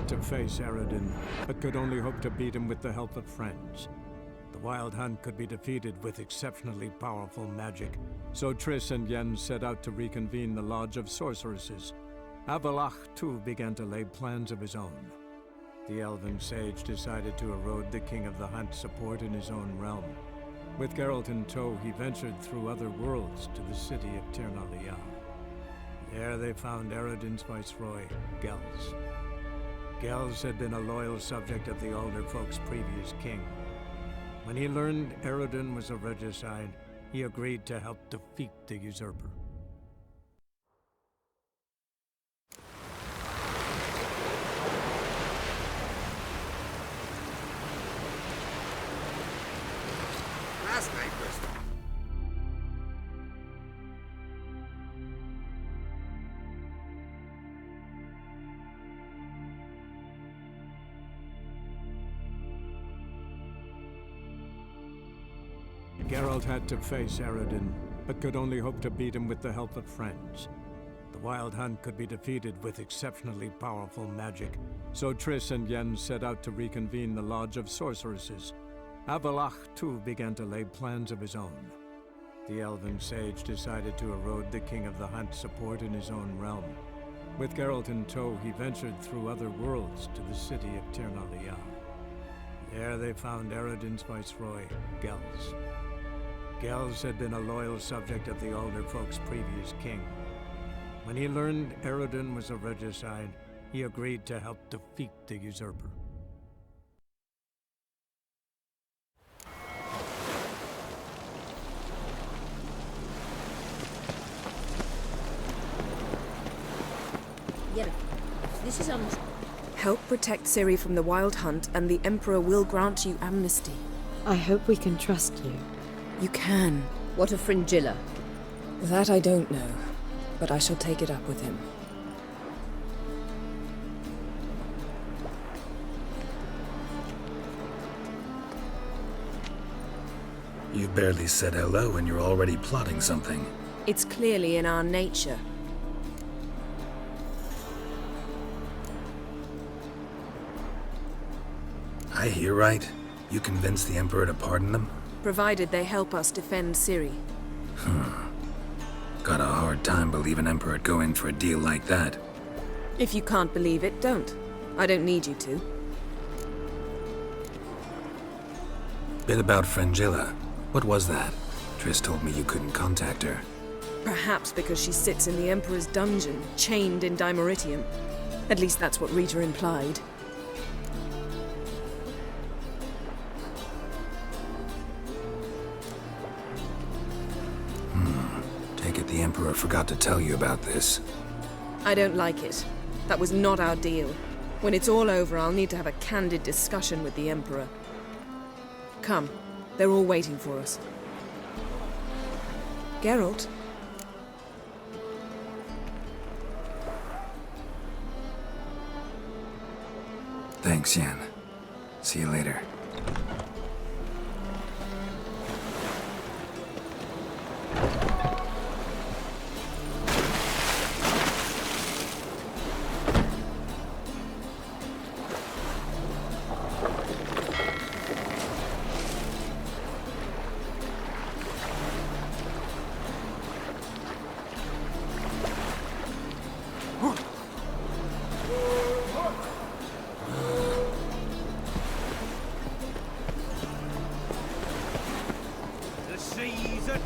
had to face Eredin, but could only hope to beat him with the help of friends. The Wild Hunt could be defeated with exceptionally powerful magic, so Triss and Yen set out to reconvene the Lodge of Sorceresses. Avallac'h, too, began to lay plans of his own. The elven sage decided to erode the King of the Hunt's support in his own realm. With Geralt in tow, he ventured through other worlds to the city of Tir na Liah. There they found Eredin's viceroy, Gels. Gels had been a loyal subject of the Alder Folk's previous king. When he learned Eredin was a regicide, he agreed to help defeat the usurper. Last night was... Geralt had to face Eredin, but could only hope to beat him with the help of friends. The Wild Hunt could be defeated with exceptionally powerful magic, so Triss and Yen set out to reconvene the Lodge of Sorceresses. Avallac'h, too, began to lay plans of his own. The elven sage decided to erode the King of the Hunt's support in his own realm. With Geralt in tow, he ventured through other worlds to the city of Tir na Liah. There they found Eredin's viceroy, Gels. Gels had been a loyal subject of the Alder Folk's previous king. When he learned Eredin was a regicide, he agreed to help defeat the usurper. Yerif, this is on... Help protect Ciri from the Wild Hunt, and the Emperor will grant you amnesty. I hope we can trust you. You can. What of Fringilla? That I don't know, but I shall take it up with him. You've barely said hello and you're already plotting something. It's clearly in our nature. I hear right. You convinced the Emperor to pardon them? Provided they help us defend Ciri. Got a hard time believing Emperor'd go in for a deal like that. If you can't believe it, don't. I don't need you to. Bit about Fringilla. What was that? Triss told me you couldn't contact her. Perhaps because she sits in the Emperor's dungeon, chained in Dimeritium. At least that's what Rita implied. Take it the Emperor forgot to tell you about this. I don't like it. That was not our deal. When it's all over, I'll need to have a candid discussion with the Emperor. Come. They're all waiting for us. Geralt? Thanks, Yen. See you later.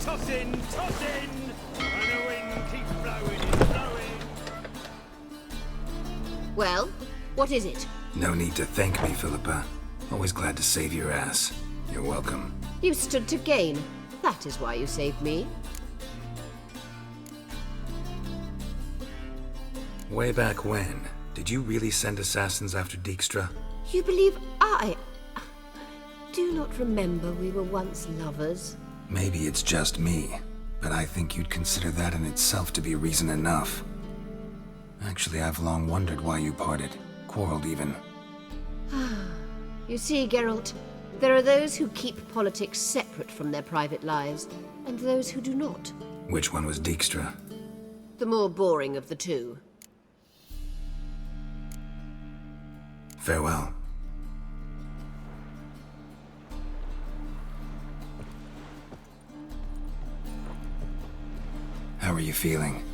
Tossing, tossing, and the wind keeps blowing and blowing. Well, what is it? No need to thank me, Philippa. Always glad to save your ass. You're welcome. You stood to gain. That is why you saved me. Way back when, did you really send assassins after Dijkstra? You believe I... do not remember we were once lovers? Maybe it's just me, but I think you'd consider that in itself to be reason enough. Actually, I've long wondered why you parted. Quarreled even. You see, Geralt, there are those who keep politics separate from their private lives, and those who do not. Which one was Dijkstra? The more boring of the two. Farewell. How are you feeling?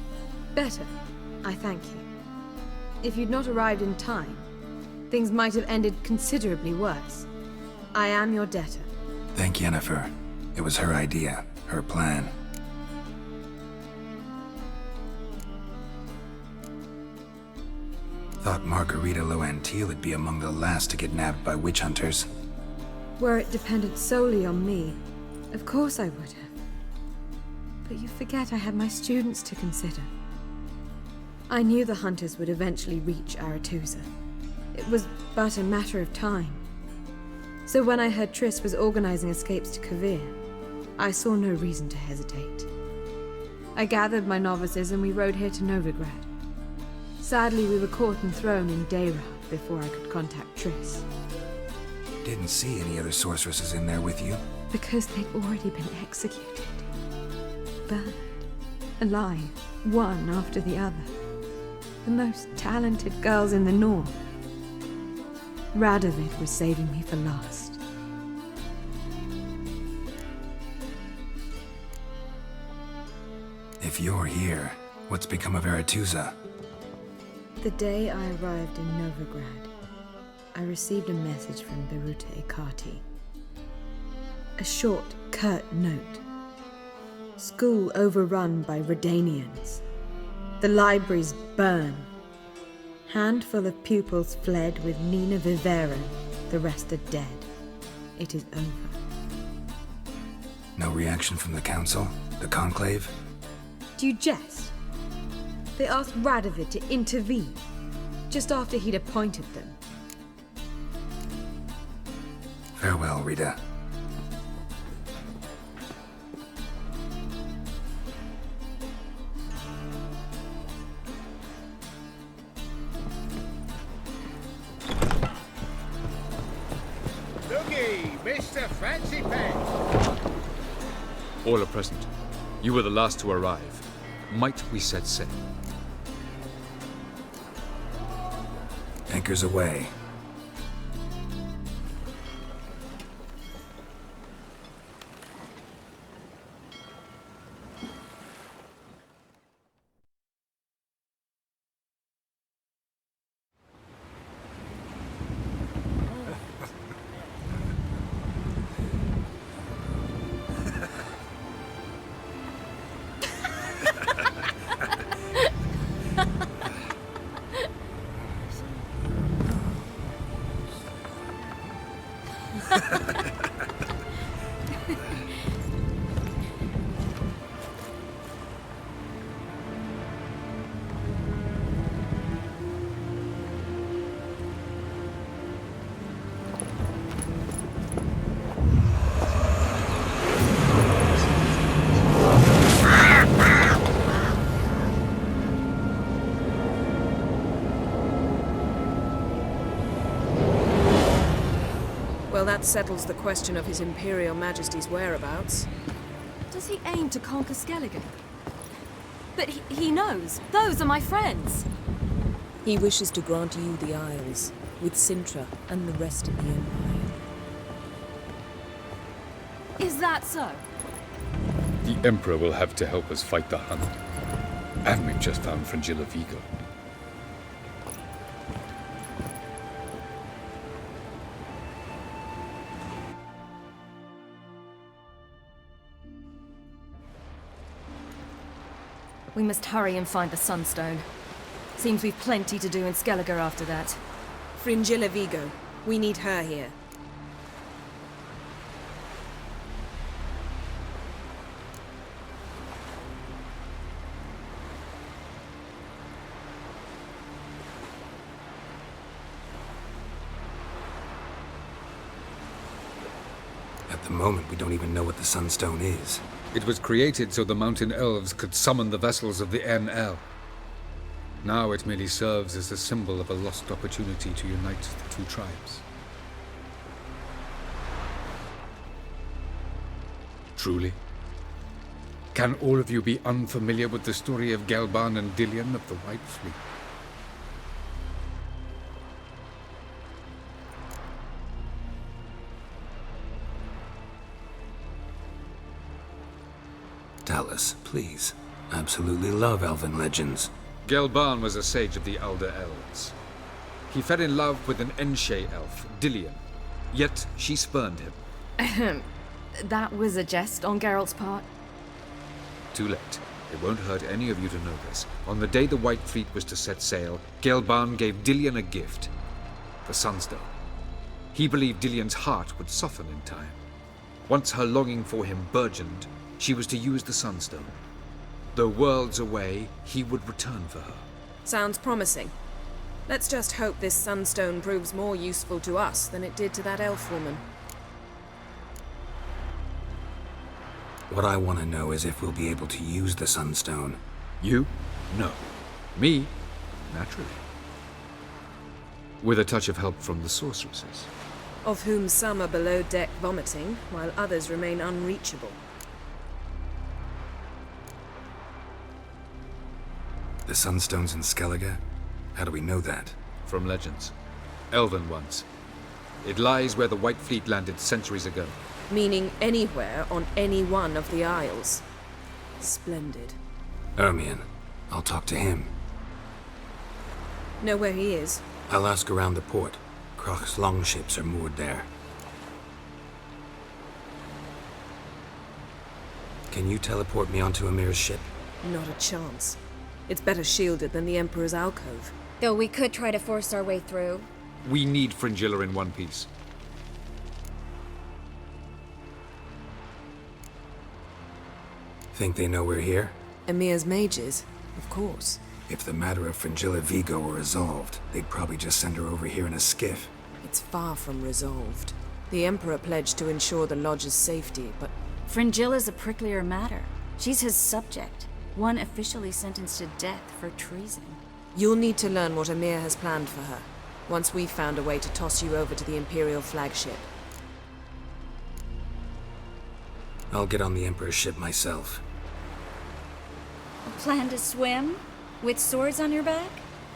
Better, I thank you. If you'd not arrived in time, things might have ended considerably worse. I am your debtor. Thank Yennefer. It was her idea, her plan. Thought Margarita Loantile would be among the last to get nabbed by witch hunters. Were it dependent solely on me, of course I would have. But you forget I had my students to consider. I knew the hunters would eventually reach Aretusa. It was but a matter of time. So when I heard Triss was organizing escapes to Kavir, I saw no reason to hesitate. I gathered my novices and we rode here to Novigrad. Sadly, we were caught and thrown in Dayra before I could contact Triss. Didn't see any other sorceresses in there with you? Because they'd already been executed. Burned. Alive. One after the other. The most talented girls in the North. Radovid was saving me for last. If you're here, what's become of Aretusa? The day I arrived in Novigrad, I received a message from Beruta Ikati. A short, curt note. School overrun by Redanians. The libraries burn. Handful of pupils fled with Nina Vivera. The rest are dead. It is over. No reaction from the council? The conclave? Do you jest? They asked Radovid to intervene, just after he'd appointed them. Farewell, Rita. Looky, Mr. Fancy Pants. All are present. You were the last to arrive. Might we set sail? Anchors away. Well, that settles the question of His Imperial Majesty's whereabouts. Does he aim to conquer Skellige? But he knows. Those are my friends. He wishes to grant you the Isles, with Sintra and the rest of the Empire. Is that so? The Emperor will have to help us fight the Hunt. And we've just found Fringilla Vigo. We must hurry and find the Sunstone. Seems we've plenty to do in Skellige after that. Fringilla Vigo. We need her here. At the moment, we don't even know what the Sunstone is. It was created so the Mountain Elves could summon the vessels of the NL. Now it merely serves as a symbol of a lost opportunity to unite the two tribes. Truly? Can all of you be unfamiliar with the story of Gelban and Dillion of the White Fleet? Tell us, please. Absolutely love elven legends. Gelban was a sage of the Elder Elves. He fell in love with an Enshe elf, Dillion. Yet she spurned him. That was a jest on Geralt's part. Too late. It won't hurt any of you to know this. On the day the White Fleet was to set sail, Gelban gave Dillion a gift. The Sunstone. He believed Dillion's heart would soften in time. Once her longing for him burgeoned, she was to use the Sunstone. Though worlds away, he would return for her. Sounds promising. Let's just hope this sunstone proves more useful to us than it did to that elf woman. What I want to know is if we'll be able to use the Sunstone. You? No. Me? Naturally. With a touch of help from the sorceresses. Of whom some are below deck vomiting, while others remain unreachable. The Sunstone's in Skellige? How do we know that? From legends. Elven ones. It lies where the White Fleet landed centuries ago. Meaning anywhere on any one of the Isles. Splendid. Ermion. I'll talk to him. Know where he is? I'll ask around the port. Croc's longships are moored there. Can you teleport me onto Amir's ship? Not a chance. It's better shielded than the Emperor's alcove. Though we could try to force our way through. We need Fringilla in one piece. Think they know we're here? Emir's mages, of course. If the matter of Fringilla Vigo were resolved, they'd probably just send her over here in a skiff. It's far from resolved. The Emperor pledged to ensure the Lodge's safety, but... Fringilla's a pricklier matter. She's his subject. One officially sentenced to death for treason. You'll need to learn what Emir has planned for her, once we've found a way to toss you over to the Imperial flagship. I'll get on the Emperor's ship myself. Plan to swim? With swords on your back?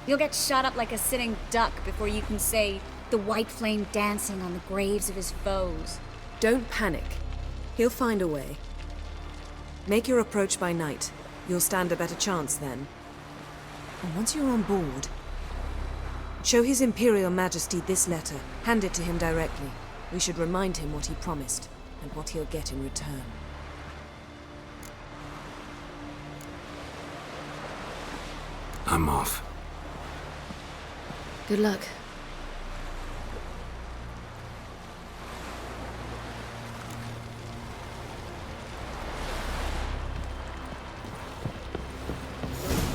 You'll get shot up like a sitting duck before you can say, the white flame dancing on the graves of his foes. Don't panic. He'll find a way. Make your approach by night. You'll stand a better chance then. And once you're on board, show His Imperial Majesty this letter. Hand it to him directly. We should remind him what he promised, and what he'll get in return. I'm off. Good luck.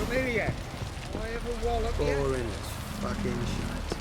Familiar. I ever wallop you? Boring as fucking shit.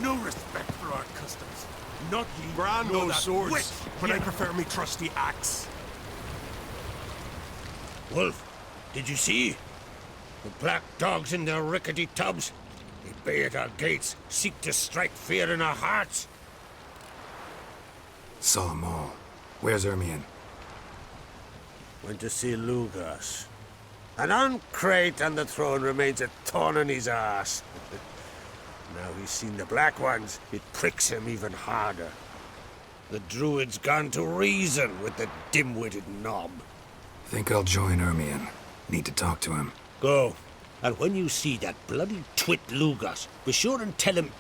No respect for our customs. Not ye. Brand know those that swords, wit. but I Yeah. prefer me trusty axe. Wolf, did you see? The black dogs in their rickety tubs. They bay at our gates, seek to strike fear in our hearts. Saw 'em all. Where's Ermion? Went to see Lugas. And on Crate on the throne remains a thorn in his ass. Now he's seen the Black Ones, it pricks him even harder. The Druid's gone to reason with the dim-witted knob. Think I'll join Ermion. Need to talk to him. Go. And when you see that bloody twit Lugas, be sure and tell him...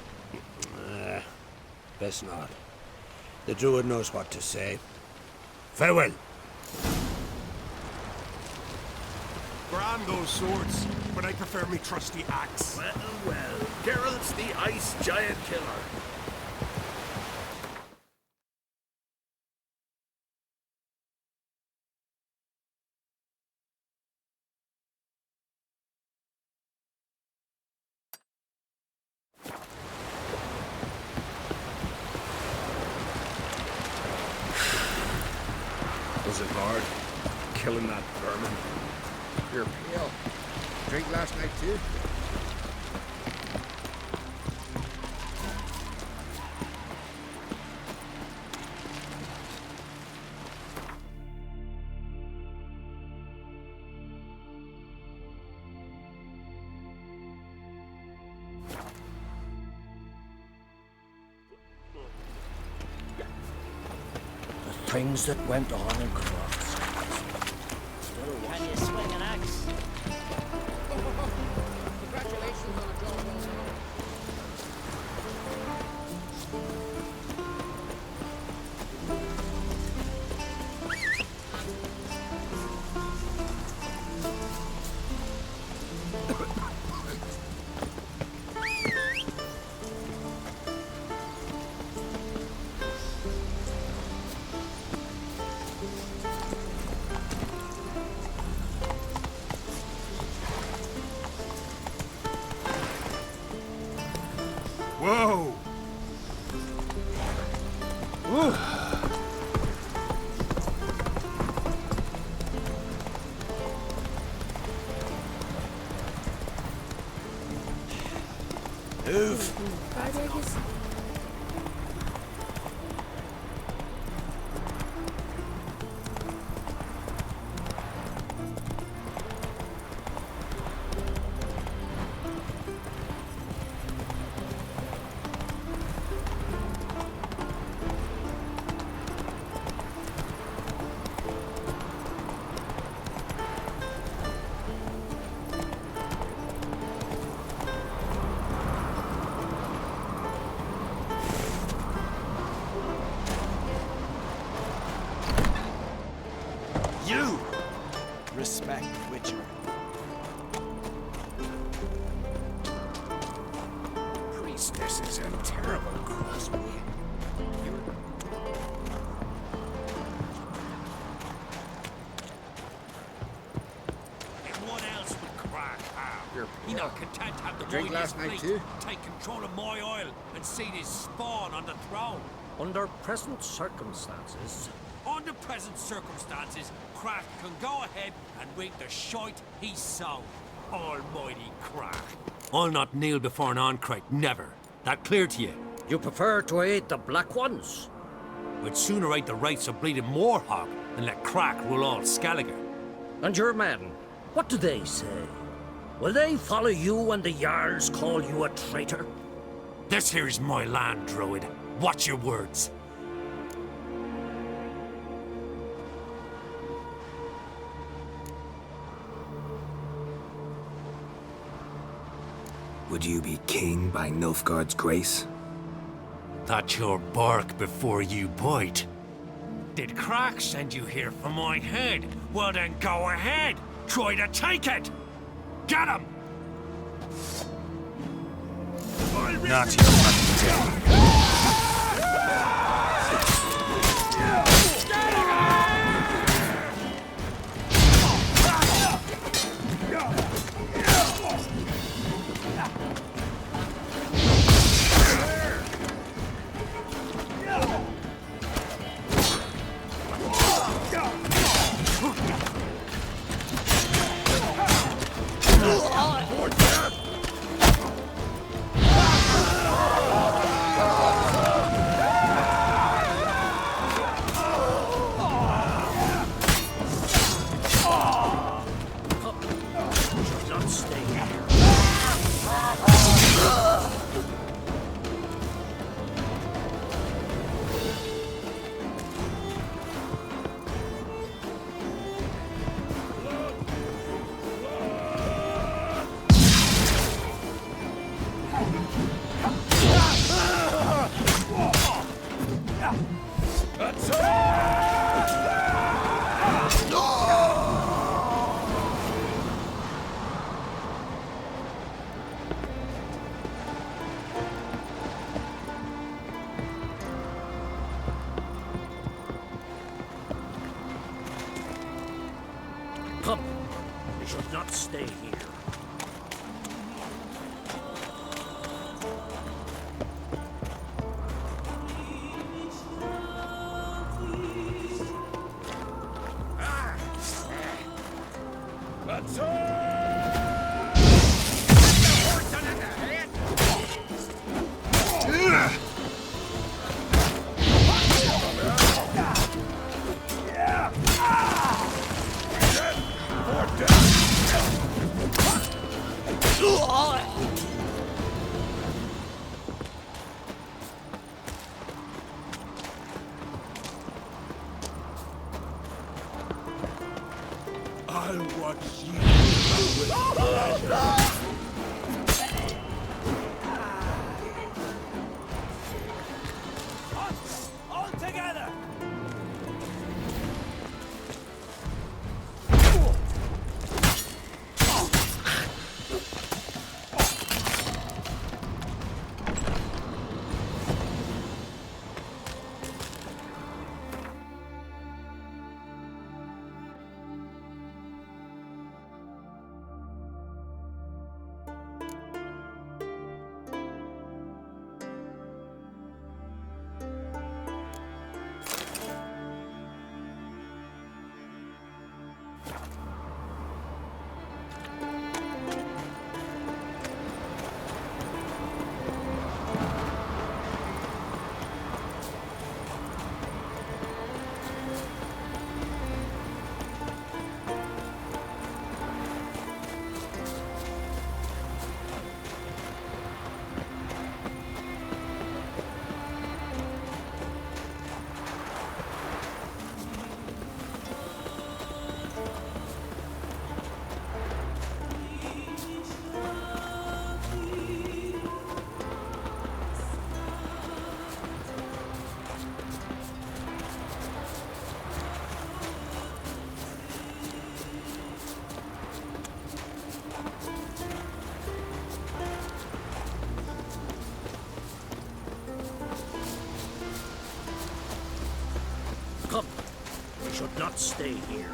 best not. The Druid knows what to say. Farewell. Brand those swords, but I prefer me trusty axe. Well, Geralt's the ice giant killer. is hard. Killing that vermin. You're pale. Drink last night too? Things that went on in Cross. Can you swing an axe? Congratulations on a job well done. Whoa! Move! You! Respect Witcher. Priestess is a terrible crossway. And what else would crack how? You're He not content to have the Drink mightiest last night fleet too? take control of my oil and see this spawn on the throne. Under present circumstances, Under present circumstances, Crack can go ahead and reap the shite he sowed. Almighty Crack. I'll not kneel before an Ancrate, never. That clear to you? you prefer to aid the Black Ones. I'd sooner aid the race of bleeding Moorhog than let Crack rule all Skelliger. And your men, what do they say? Will they follow you when the Jarls call you a traitor? This here's my land, Druid. Watch your words. Would you be king by Nilfgaard's grace? That's your bark before you bite. Did Crack send you here for my head? Well then go ahead. Try to take it. Get him! Not your fucking day. Come, we should not stay here. I'll watch you with pleasure. All together! Come, we should not stay here.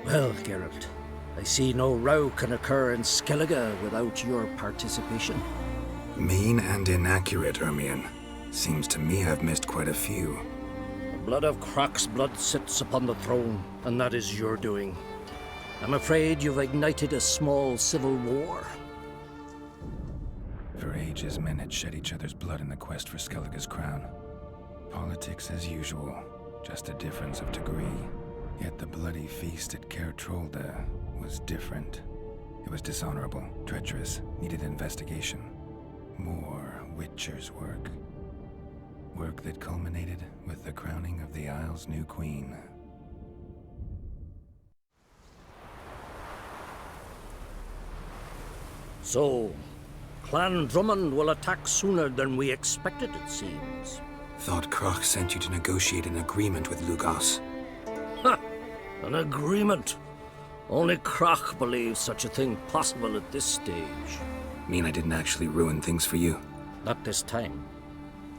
Well, Geralt, I see no row can occur in Skellige without your participation. Mean and inaccurate, Ermion. Seems to me I've missed quite a few. The blood of Croc's blood sits upon the throne, and that is your doing. I'm afraid you've ignited a small civil war. For ages, men had shed each other's blood in the quest for Skellige's crown. Politics as usual, just a difference of degree. Yet the bloody feast at Caer Trolda was different. It was dishonorable, treacherous, needed investigation. More Witcher's work. Work that culminated with the crowning of the Isle's new queen. So, Clan Drummond will attack sooner than we expected, it seems. Thought Croc sent you to negotiate an agreement with Lugos. Ha! An agreement? Only Croc believes such a thing possible at this stage. Mean I didn't actually ruin things for you? Not this time.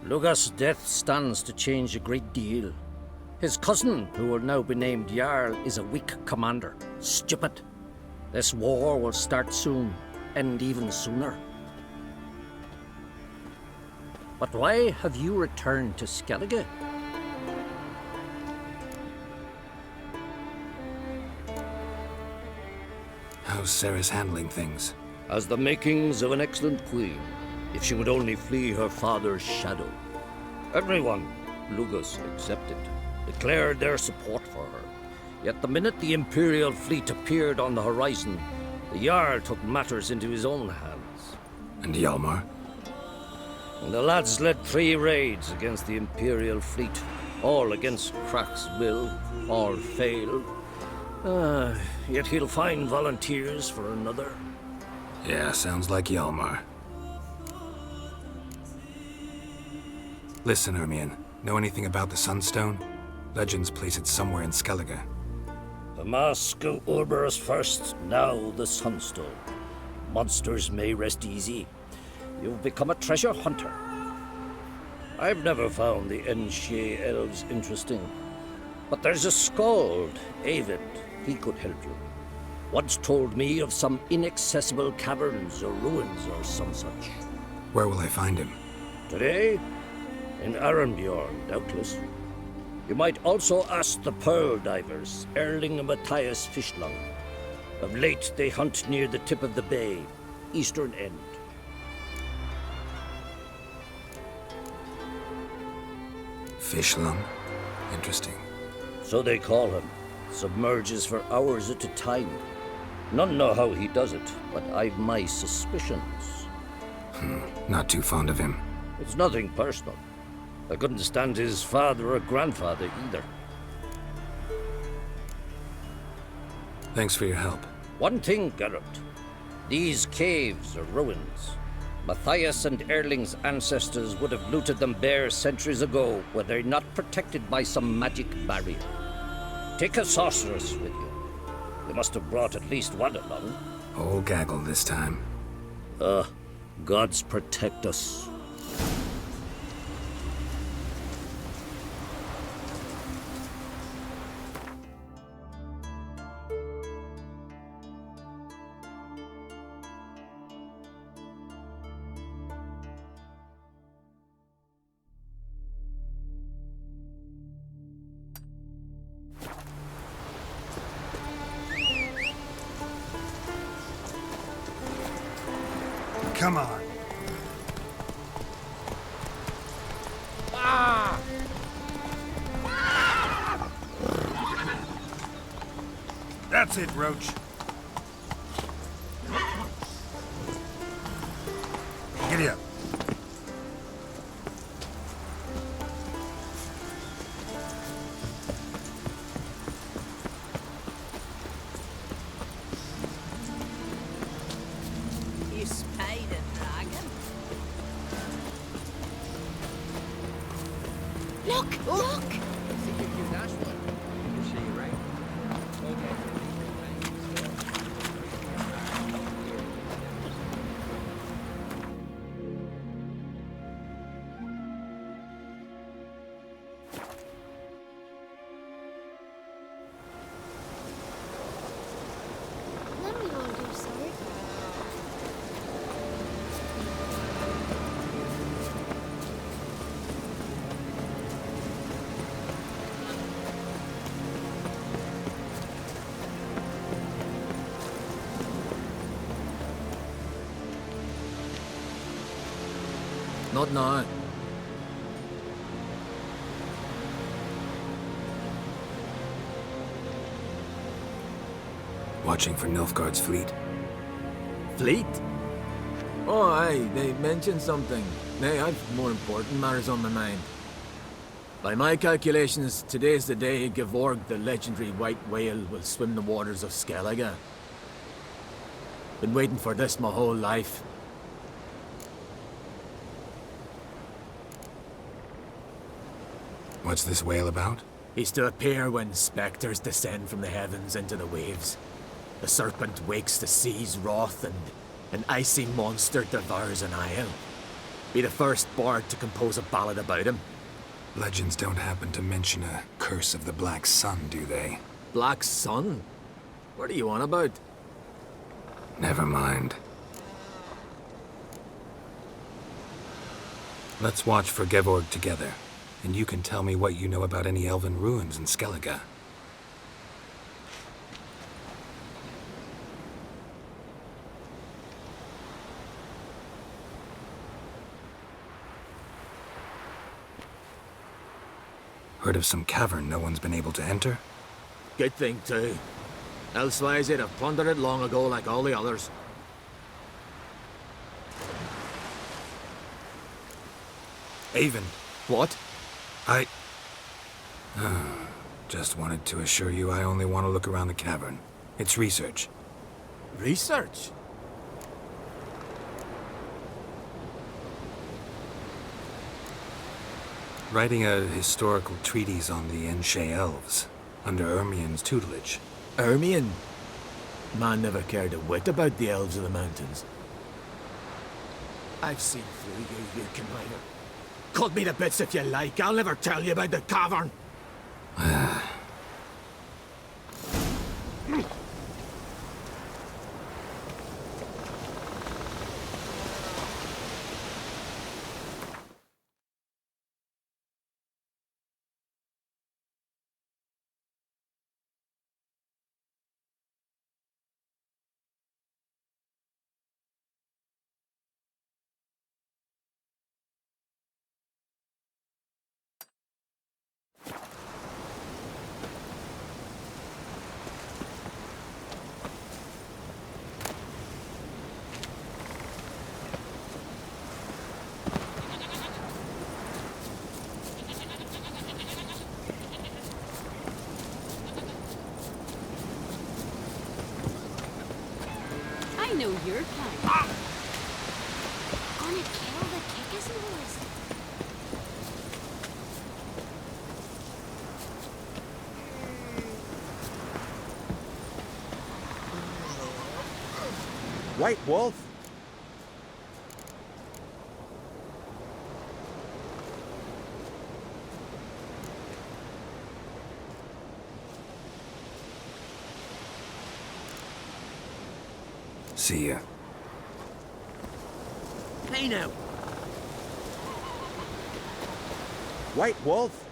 Lugos' death stands to change a great deal. His cousin, who will now be named Jarl, is a weak commander. Stupid. This war will start soon, end even sooner. But why have you returned to Skellige? How's Sarah's handling things? Has the makings of an excellent queen, if she would only flee her father's shadow. Everyone, Lugos excepted, declared their support for her. Yet the minute the Imperial fleet appeared on the horizon, the Jarl took matters into his own hands. And Hjalmar? And the lads led 3 raids against the Imperial fleet, all against Croc's will, all failed. Yet he'll find volunteers for another. Yeah, sounds like Hjalmar. Listen, Ermion, know anything about the Sunstone? Legends place it somewhere in Skellige. The mask of Urberus first, now the Sunstone. Monsters may rest easy. You've become a treasure hunter. I've never found the Enshe elves interesting. But there's a skald, Avid. He could help you. Once told me of some inaccessible caverns or ruins or some such. Where will I find him? Today, In Arnbjorn, doubtless. You might also ask the pearl divers, Erling and Matthias Fishlung. Of late, they hunt near the tip of the bay, eastern end. Fishlung? Interesting. So they call him. Submerges for hours at a time. None know how he does it, but I've my suspicions. Not too fond of him. It's nothing personal. I couldn't stand his father or grandfather either. Thanks for your help. One thing, Geralt. These caves are ruins. Matthias and Erling's ancestors would have looted them bare centuries ago were they not protected by some magic barrier. Take a sorceress with you. You must have brought at least one along. Whole gaggle this time. Gods protect us. Come on. That's it, Roach. Giddy up. You spayed a dragon? Look! Look! Then we all do so. Not now. Watching for Nilfgaard's fleet. Fleet? Oh, aye, they mentioned something. Nay, I've more important matters on my mind. By my calculations, today's the day Gevorg, the legendary white whale, will swim the waters of Skellige. Been waiting for this my whole life. What's this whale about? He's to appear when spectres descend from the heavens into the waves. The serpent wakes the sea's wrath and an icy monster devours an isle. Be the first bard to compose a ballad about him. Legends don't happen to mention a curse of the Black Sun, do they? Black Sun? What are you on about? Never mind. Let's watch for Gevorg together, and you can tell me what you know about any elven ruins in Skellige. Heard of some cavern no one's been able to enter? Good thing, too. Elsewise, they'd have plundered it long ago like all the others. Avon. What? I... just wanted to assure you I only want to look around the cavern. It's research. Research? Writing a historical treatise on the Enshe elves, under Ermien's tutelage. Ermien? Man never cared a whit about the elves of the mountains. I've seen through you, you conniver. Cut me to bits if you like, I'll never tell you about the cavern! know your kind. Gonna kill the kickers noise. White Wolf? See ya. Hey now. White Wolf?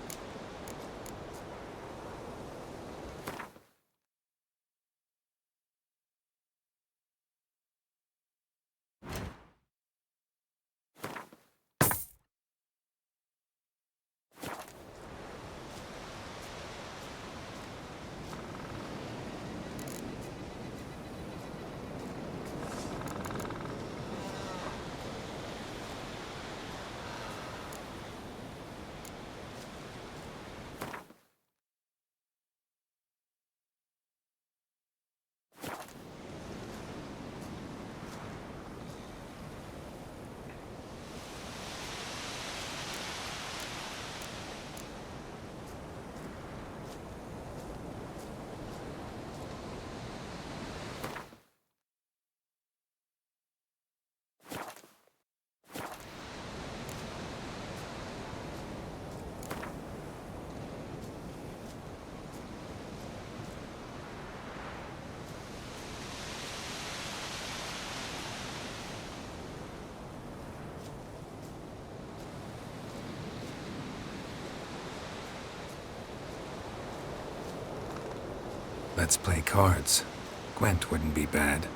Let's play cards. Gwent wouldn't be bad.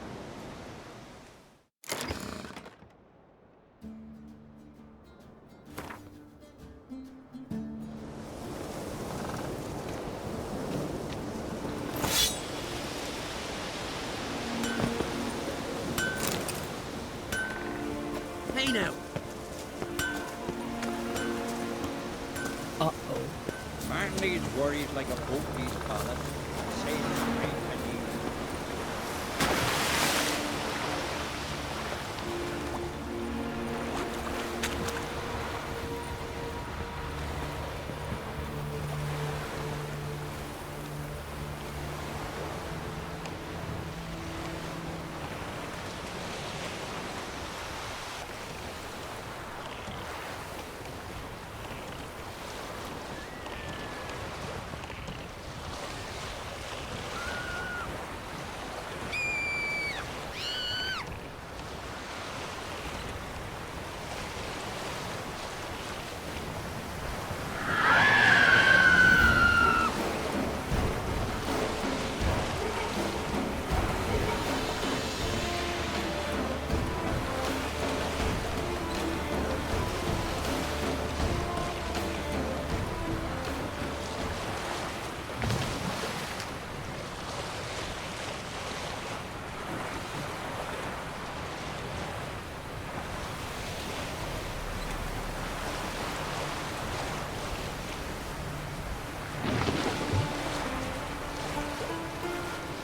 Hey now. Uh-oh. Man needs worries like a boatie's pallet. Sailing straight and easy.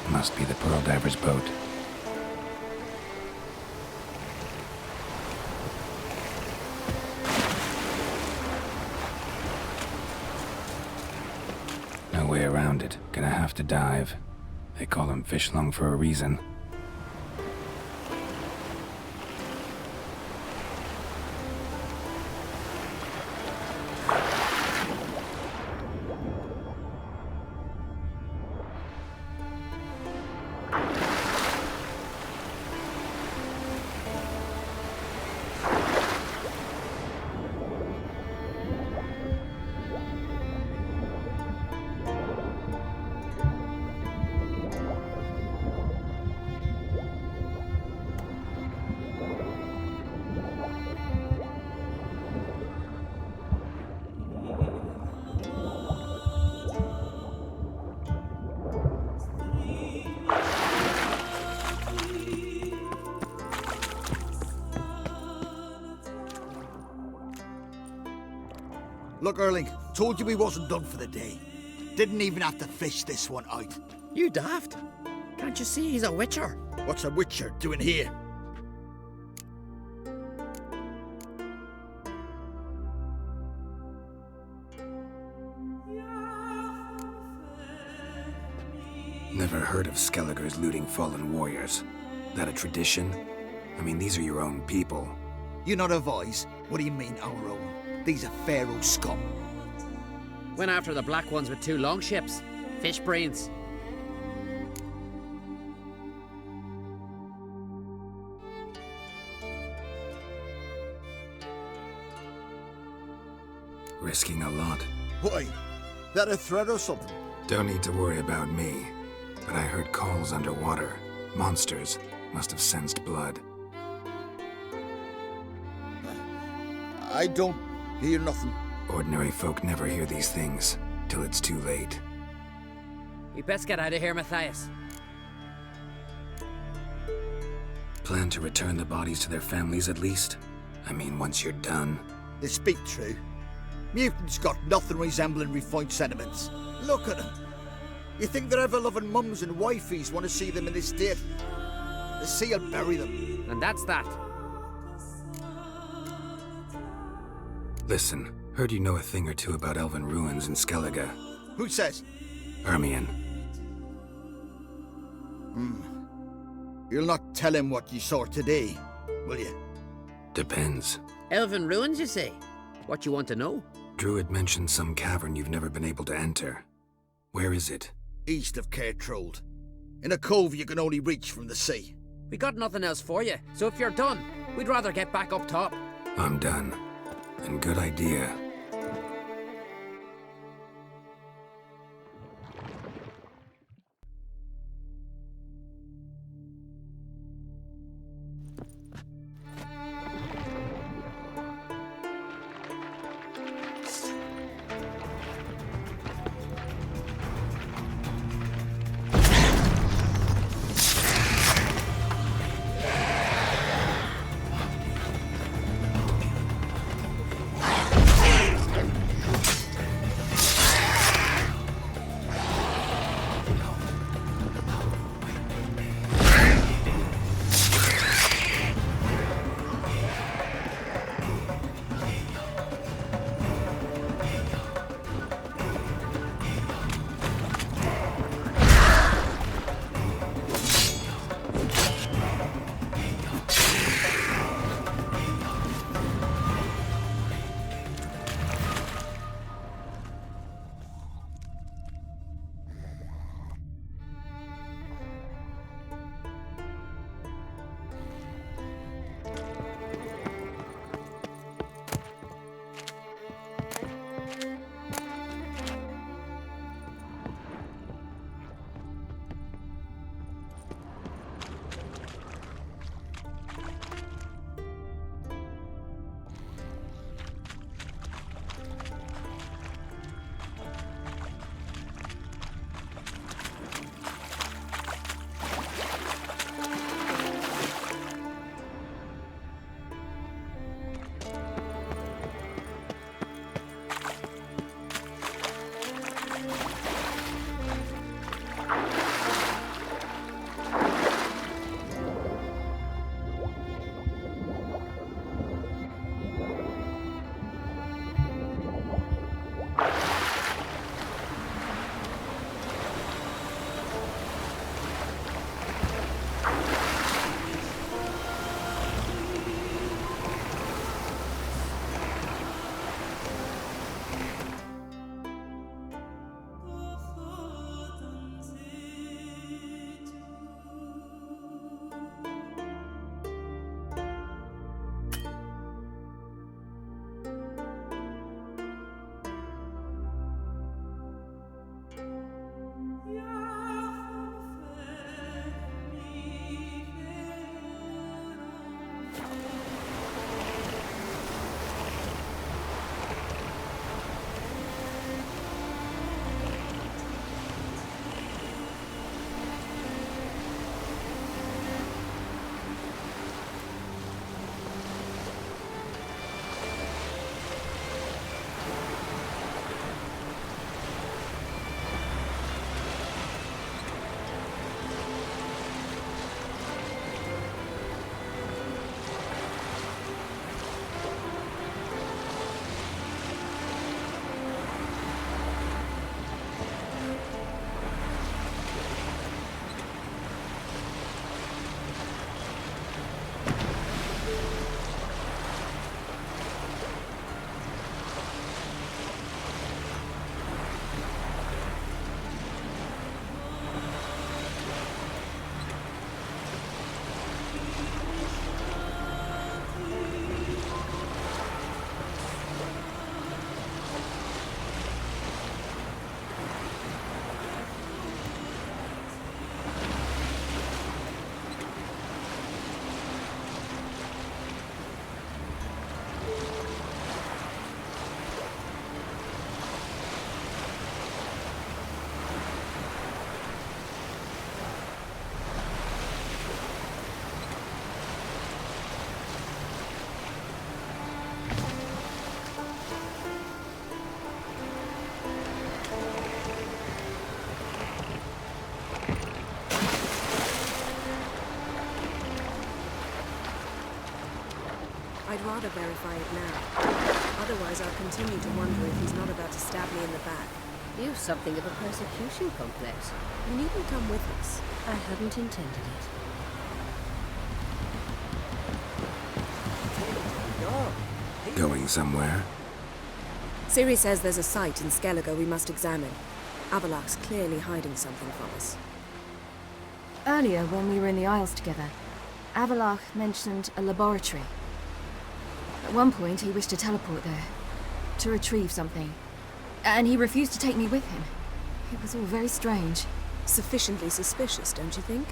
Must be the Pearl Diver's boat. No way around it. Gonna have to dive. They call him fish lung for a reason. Look, Erling, told you we wasn't done for the day. Didn't even have to fish this one out. You daft. Can't you see he's a witcher? What's a witcher doing here? Never heard of Skellige's looting fallen warriors. That a tradition? I mean, these are your own people. You not advise? What do you mean, our own? These are Pharaoh scum. Went after the black ones with 2 longships. Fish brains. Risking a lot. Why? That a threat or something? Don't need to worry about me. But I heard calls underwater. Monsters must have sensed blood. I don't hear nothing. Ordinary folk never hear these things, till it's too late. We best get out of here, Matthias. Plan to return the bodies to their families at least? I mean, once you're done. They speak true. Mutants got nothing resembling refined sentiments. Look at them. You think their ever-loving mums and wifeys want to see them in this state? The sea will bury them. And that's that. Listen, heard you know a thing or two about elven ruins in Skellige. Who says? Ermion. You'll not tell him what you saw today, will you? Depends. Elven ruins, you say? What you want to know? Druid mentioned some cavern you've never been able to enter. Where is it? East of Caertrold. In a cove you can only reach from the sea. We got nothing else for you, so if you're done, we'd rather get back up top. I'm done. And good idea. rather verify it now. Otherwise, I'll continue to wonder if he's not about to stab me in the back. You've something of a persecution complex. You needn't come with us. I hadn't intended it. Going somewhere? Ciri says there's a site in Skellige we must examine. Avalok's clearly hiding something from us. Earlier, when we were in the Isles together, Avalok mentioned a laboratory. At one point, he wished to teleport there, to retrieve something. And he refused to take me with him. It was all very strange. Sufficiently suspicious, don't you think?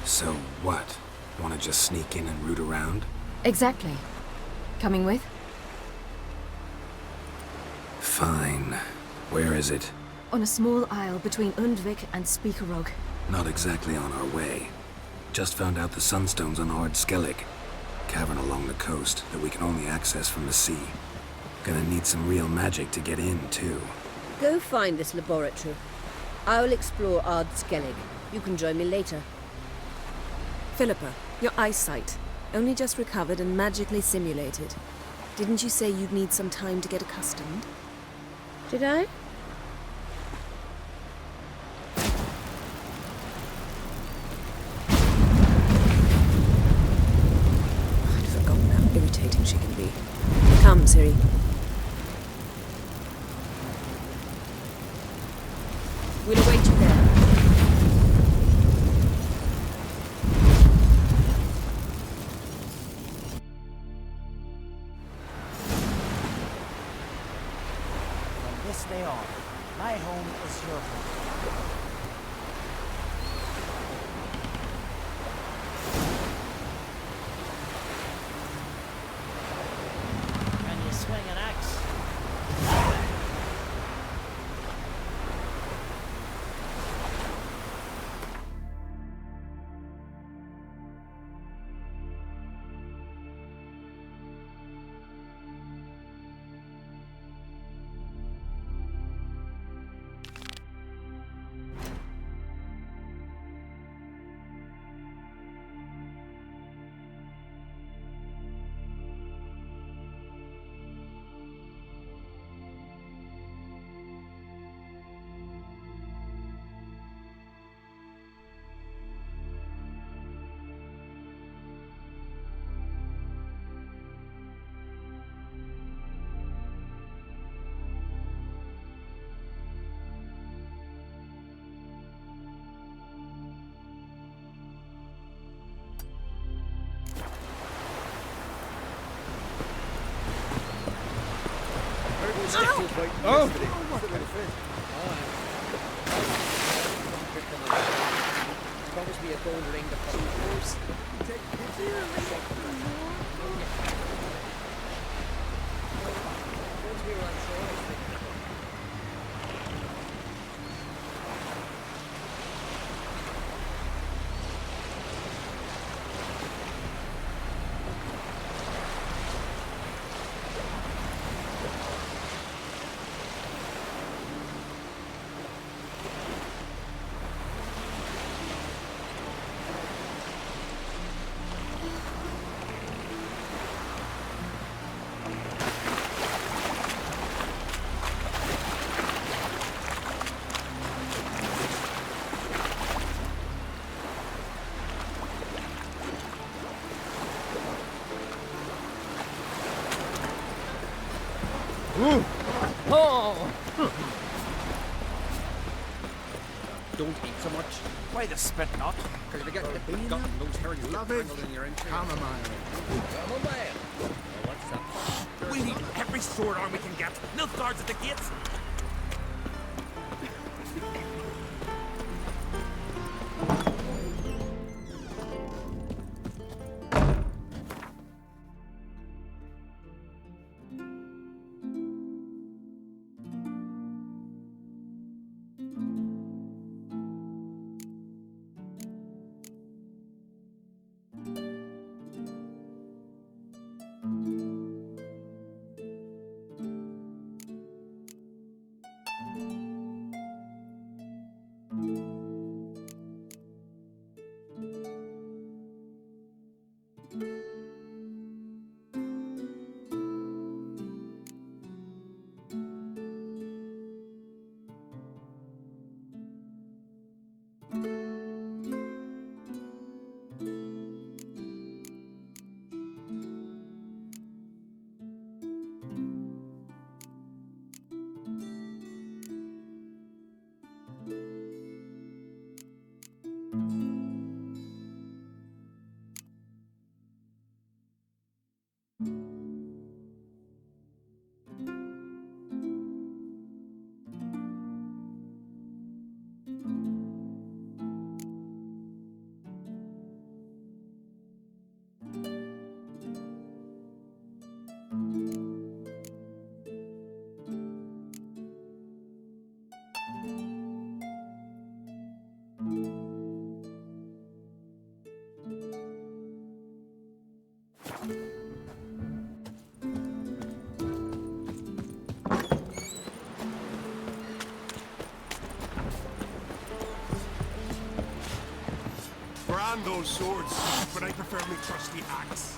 So what? Want to just sneak in and root around? Exactly. Coming with? Fine. Where is it? On a small isle between Undvik and Speakerog. Not exactly on our way. Just found out the sunstone's on Hard Skellig. Cavern along the coast that we can only access from the sea. Gonna need some real magic to get in, too. Go find this laboratory. I'll explore Ard Skellig. You can join me later. Philippa, your eyesight. Only just recovered and magically simulated. Didn't you say you'd need some time to get accustomed? Did I? I'd forgotten how irritating she can be. Come, Ciri. We'll await you there. From this day on, my home is your home. Can you swing an axe? Oh! Promise me a gold ring to follow the horse. Once we were on shore, I think. Oh! Don't eat so much. Why the spit not? Because if you get the gut and those hairs Love it. tangled in your entry. Chamomile. What's that? We need every sword arm we can get. No guards at the gates. Grand those swords, but I prefer me trusty axe.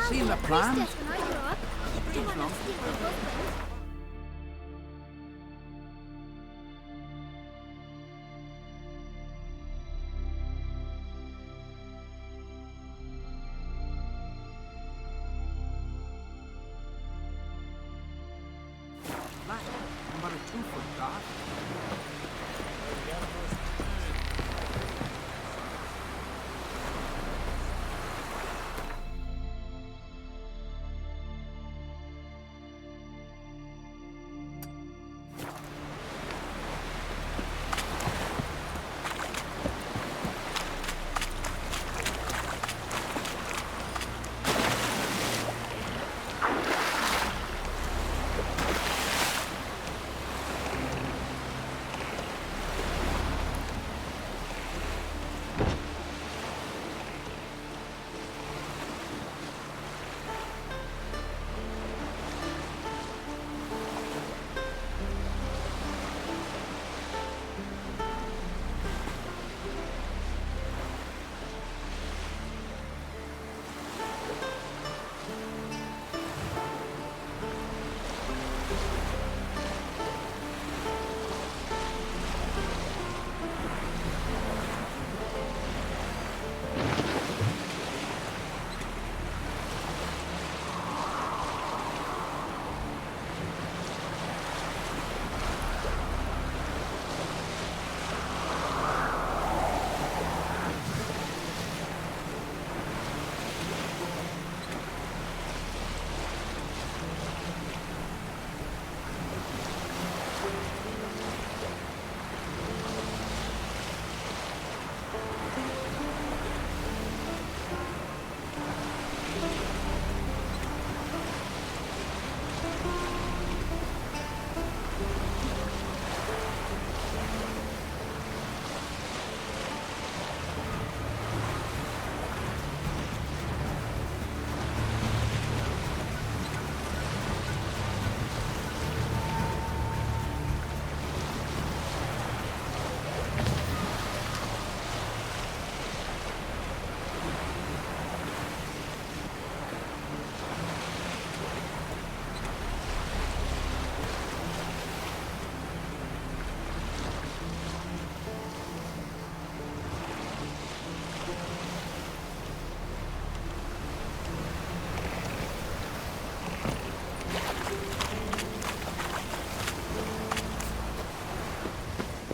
Seen the plans? When I grow up, I want to steal my husband. I'm about a 2-foot god.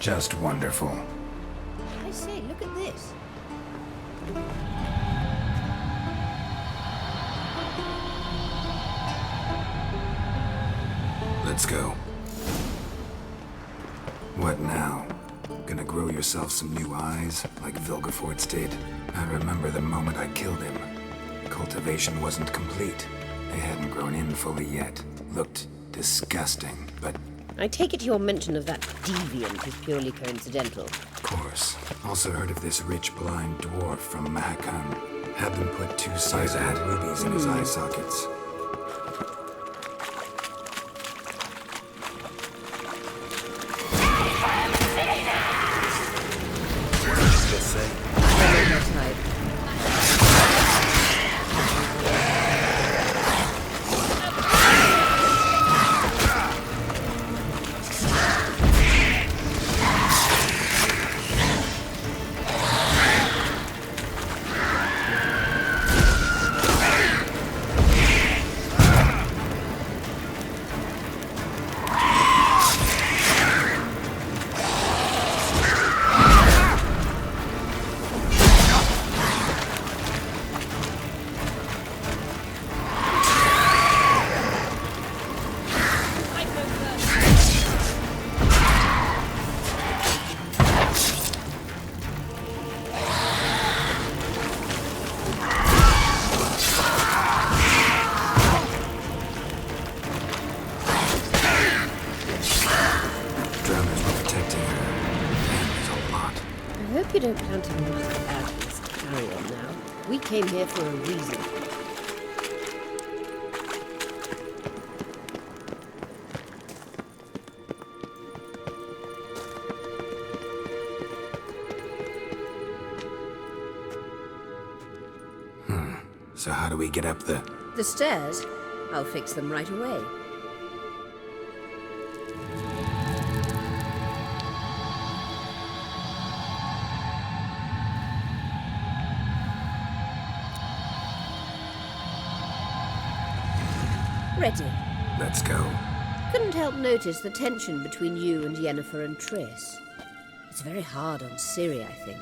Just wonderful. I say, look at this. Let's go. What now? Gonna grow yourself some new eyes, like Vilgefortz did? I remember the moment I killed him. Cultivation wasn't complete. They hadn't grown in fully yet. Looked disgusting, but... I take it your mention of that deviant is purely coincidental. Of course. Also heard of this rich blind dwarf from Mahakam. Had them put 2 sizable rubies in his eye sockets. You don't plan to muck about this. Carry on now. We came here for a reason. So how do we get up the... The stairs? I'll fix them right away. Ready. Let's go. Couldn't help notice the tension between you and Yennefer and Triss. It's very hard on Ciri, I think.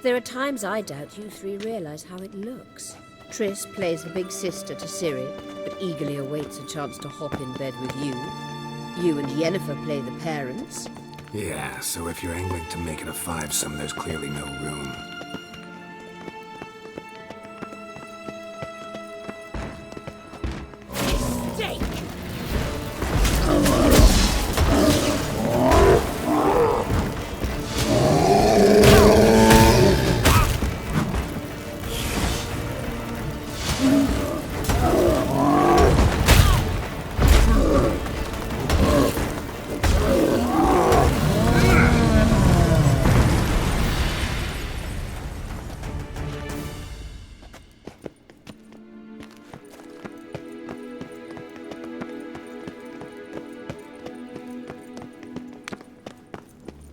There are times I doubt you three realize how it looks. Triss plays the big sister to Ciri, but eagerly awaits a chance to hop in bed with you. You and Yennefer play the parents. Yeah, so if you're angling to make it a five-some, there's clearly no room.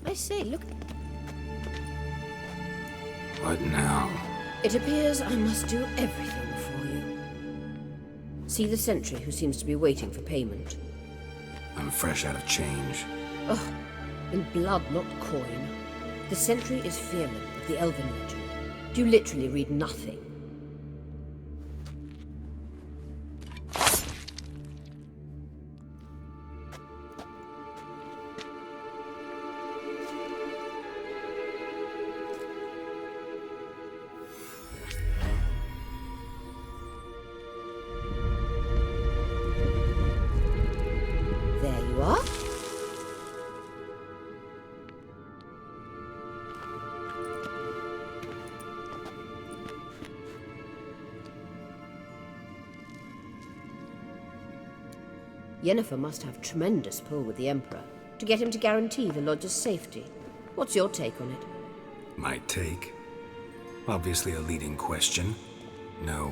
I say, look. What now? It appears I must do everything for you. See the sentry who seems to be waiting for payment. I'm fresh out of change. Oh, in blood, not coin. The sentry is Fearman of the Elven legend. You literally read nothing. There you are. Yennefer must have tremendous pull with the Emperor to get him to guarantee the Lodge's safety. What's your take on it? My take? Obviously a leading question. No.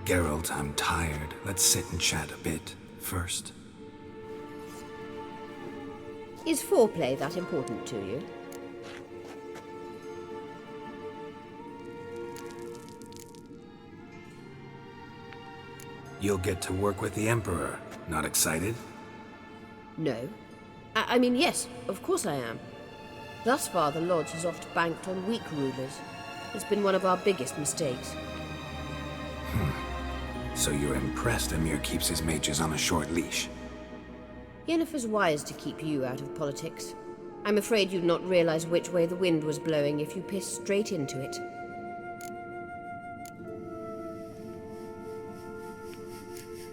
Geralt, I'm tired. Let's sit and chat a bit first. Is foreplay that important to you? You'll get to work with the Emperor. Not excited? No. I mean, yes, of course I am. Thus far, the Lodge has oft banked on weak rulers. It's been one of our biggest mistakes. So you're impressed Emir keeps his mages on a short leash? Yennefer's wise to keep you out of politics. I'm afraid you'd not realize which way the wind was blowing if you pissed straight into it.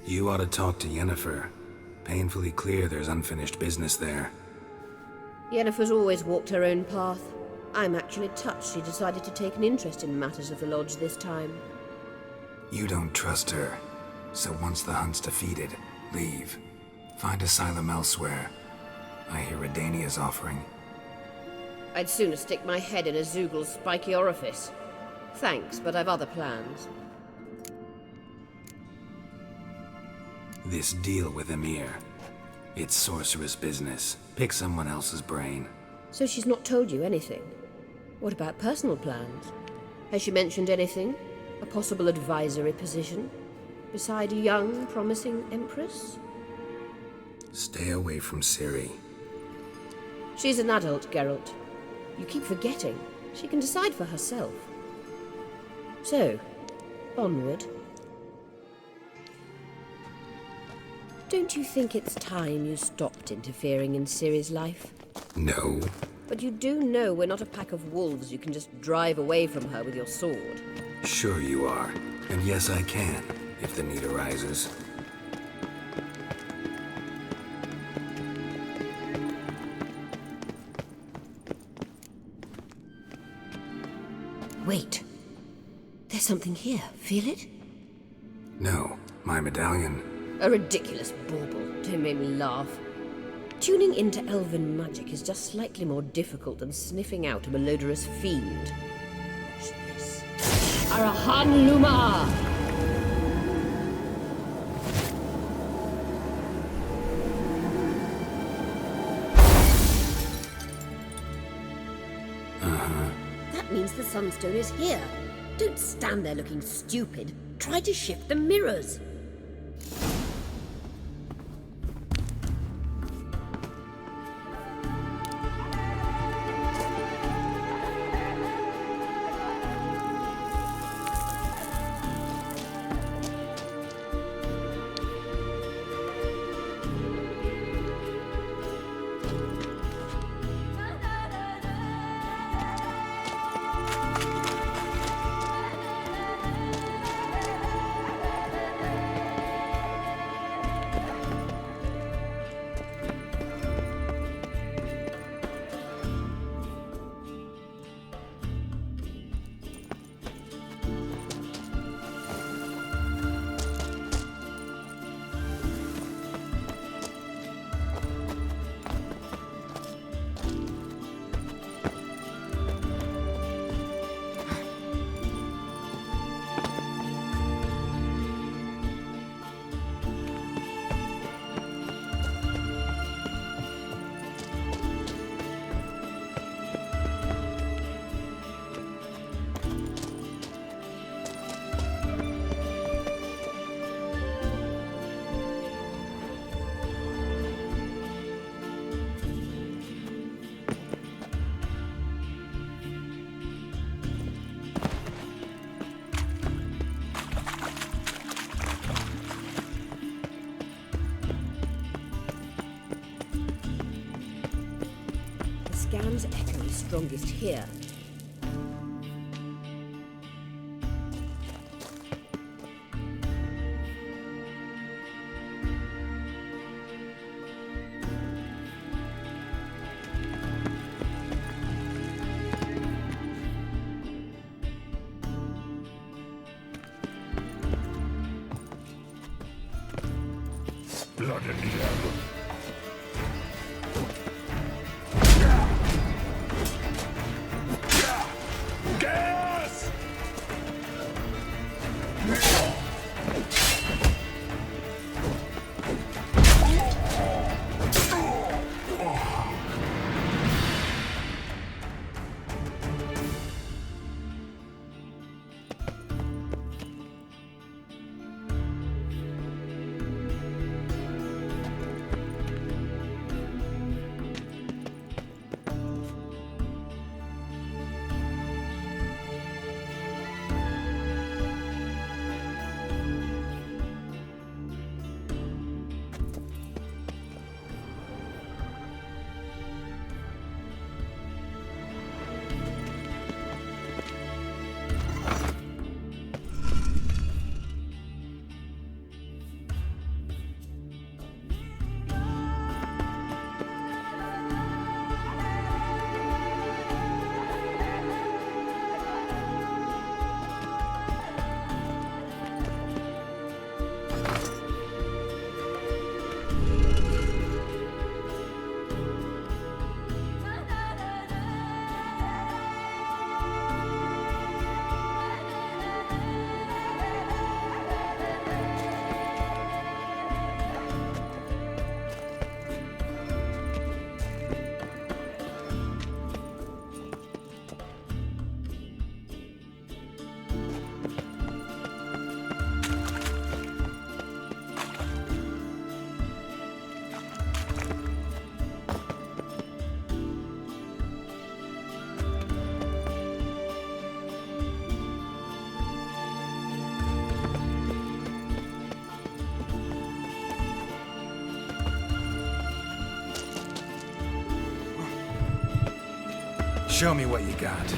You ought to talk to Yennefer. Painfully clear there's unfinished business there. Yennefer's always walked her own path. I'm actually touched she decided to take an interest in matters of the Lodge this time. You don't trust her. So once the hunt's defeated, leave. Find asylum elsewhere. I hear Redania's offering. I'd sooner stick my head in a Zoogl's spiky orifice. Thanks, but I've other plans. This deal with Emir. It's sorceress business. Pick someone else's brain. So she's not told you anything? What about personal plans? Has she mentioned anything? A possible advisory position? Beside a young, promising empress? Stay away from Ciri. She's an adult, Geralt. You keep forgetting. She can decide for herself. So, onward. Don't you think it's time you stopped interfering in Ciri's life? No. But you do know we're not a pack of wolves you can just drive away from her with your sword. Sure you are. And yes, I can, if the need arises. Wait. There's something here. Feel it? No, my medallion. A ridiculous bauble. Don't make me laugh. Tuning into elven magic is just slightly more difficult than sniffing out a malodorous fiend. Watch this. Arahan Luma! the sunstone is here. Don't stand there looking stupid. Try to shift the mirrors. Scan's echo is strongest here. Blood in the air. Show me what you got.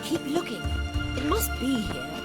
Keep looking. It must be here.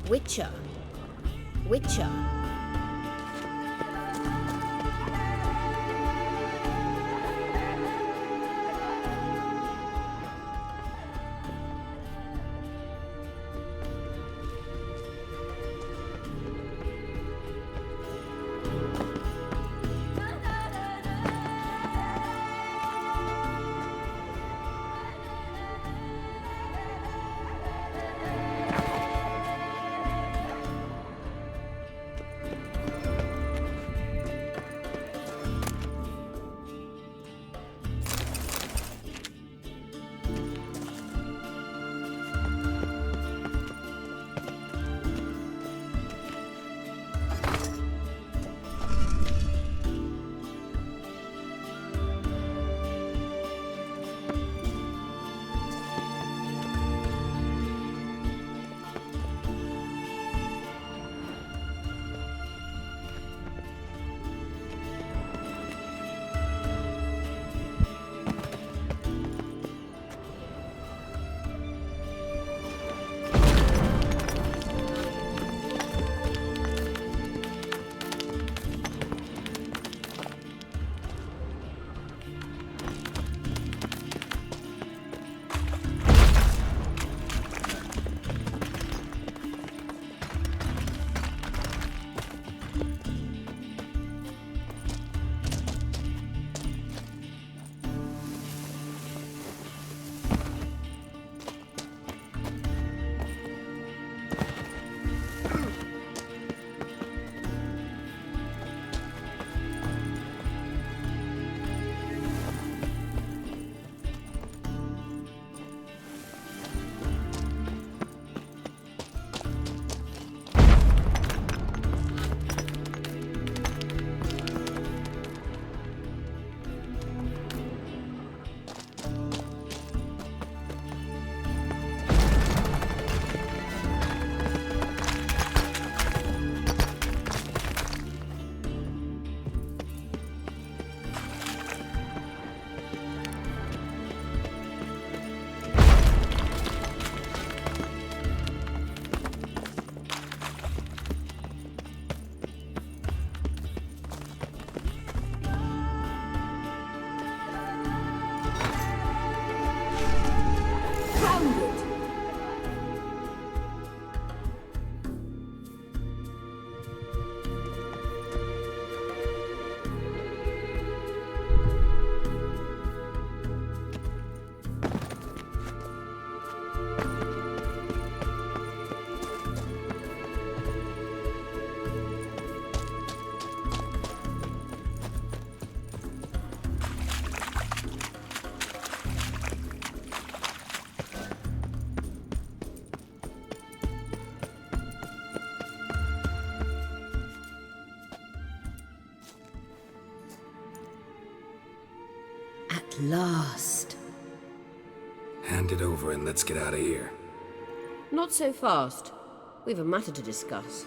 Witcher. Witcher. At last. Hand it over and let's get out of here. Not so fast. We've a matter to discuss.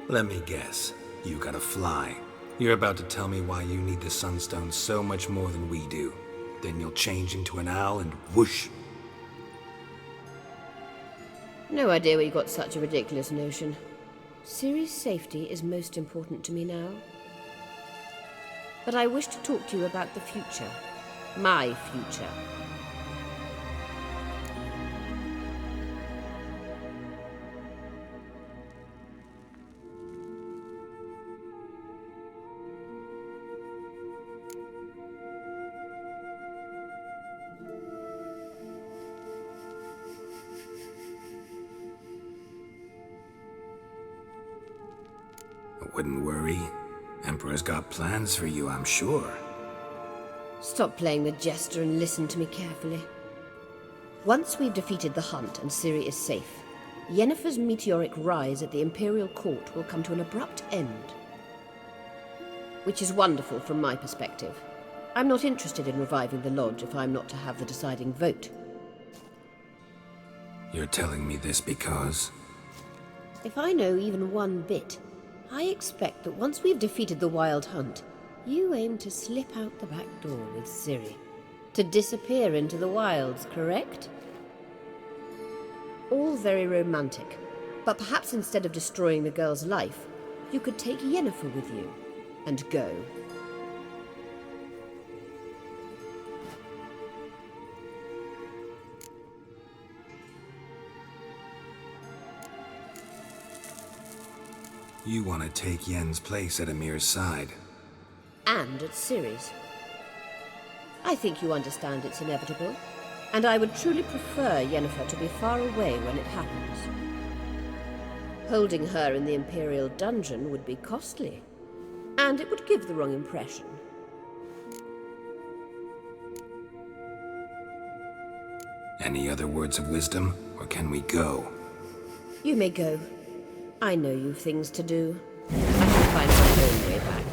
Let me guess. You gotta fly. You're about to tell me why you need the Sunstone so much more than we do. Then you'll change into an owl and whoosh. No idea where you got such a ridiculous notion. Ciri's safety is most important to me now. But I wish to talk to you about the future. My future. Wouldn't worry. Emperor's got plans for you, I'm sure. Stop playing the jester and listen to me carefully. Once we've defeated the hunt and Ciri is safe, Yennefer's meteoric rise at the Imperial Court will come to an abrupt end. Which is wonderful from my perspective. I'm not interested in reviving the Lodge if I'm not to have the deciding vote. You're telling me this because... If I know even one bit, I expect that once we've defeated the Wild Hunt, you aim to slip out the back door with Ciri. To disappear into the wilds, correct? All very romantic. But perhaps instead of destroying the girl's life, you could take Yennefer with you and go. You want to take Yen's place at Amir's side. And at Ciri's. I think you understand it's inevitable, and I would truly prefer Yennefer to be far away when it happens. Holding her in the Imperial dungeon would be costly, and it would give the wrong impression. Any other words of wisdom, or can we go? You may go. I know you've things to do. I can find my own way back.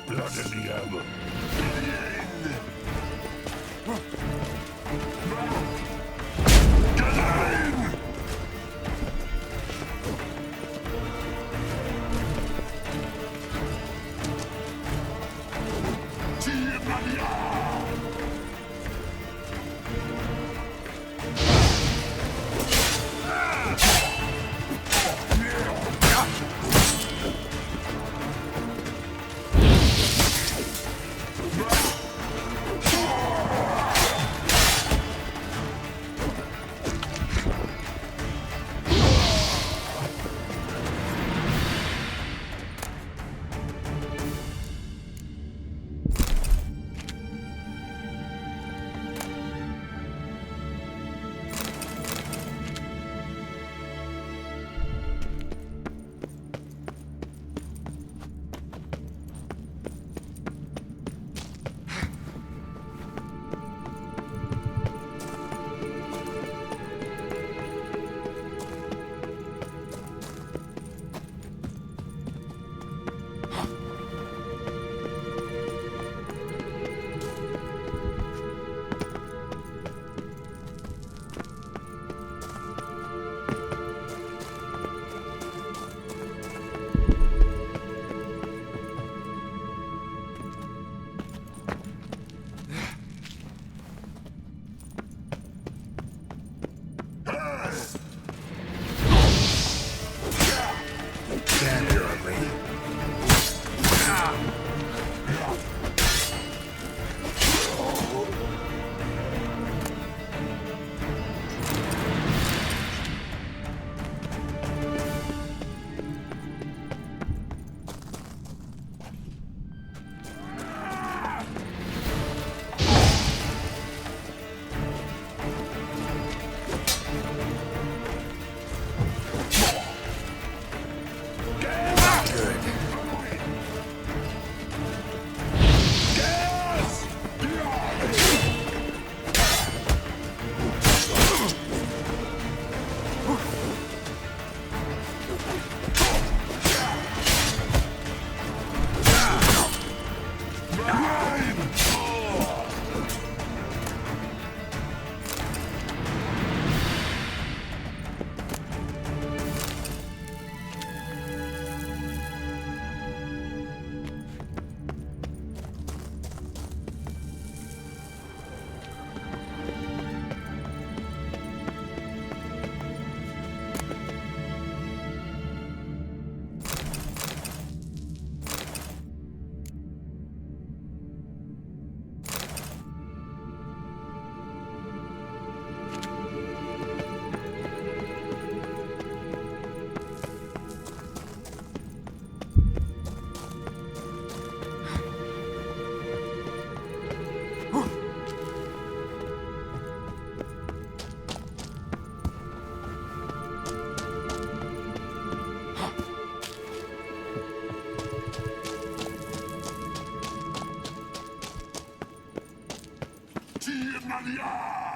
Blood in the armor. Nadia!